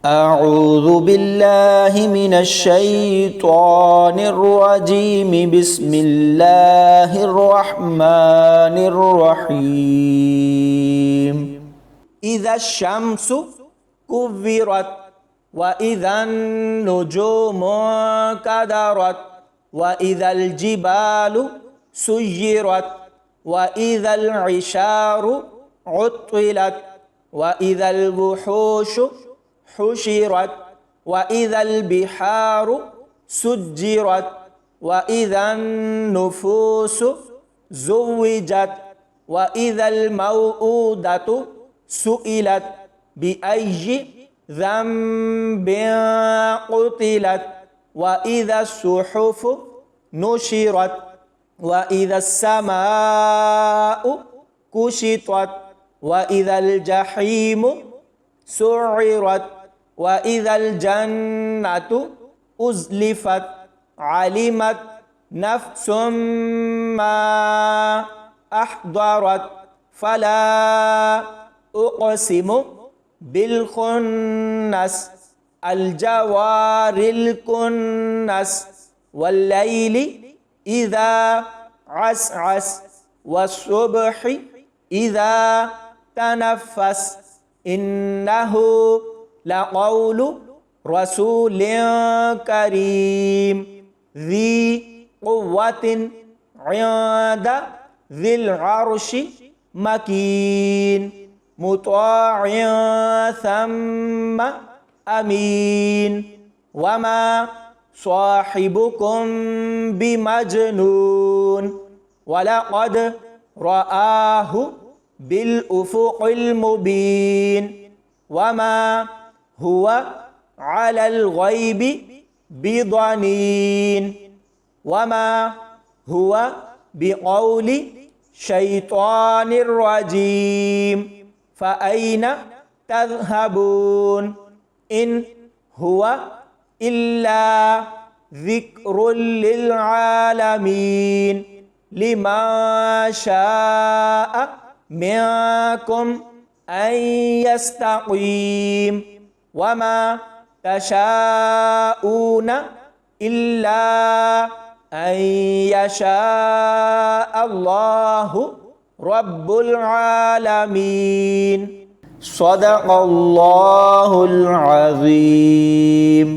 أعوذ بالله من الشيطان الرجيم بسم الله الرحمن الرحيم إذا الشمس كورت وإذا النجوم كدرت وإذا الجبال سيرت وإذا العشار عطلت وإذا الوحوش حشرت وإذا البحار سجرت وإذا النفوس زوجت وإذا الموءودة سئلت بأي ذنب قتلت وإذا الصحف نشرت وإذا السماء كشطت وإذا الجحيم سعرت وإذا الجنة أزلفت علمت نفس ما أحضرت فلا أقسم بالخنس الجوار الكنس والليل إذا عسعس والصبح إذا تنفس إنه لقول رسول كريم ذي قوة عند ذي العرش مكين مطاع ثم أمين وما صاحبكم بمجنون ولقد رآه بالأفق المبين وما هو على الغيب بضنين وما هو بقول شيطان رجيم فأين تذهبون إن هو إلا ذكر للعالمين لمن شاء منكم أن يستقيم وما تشاءون إلا أن يشاء الله رب العالمين صدق الله العظيم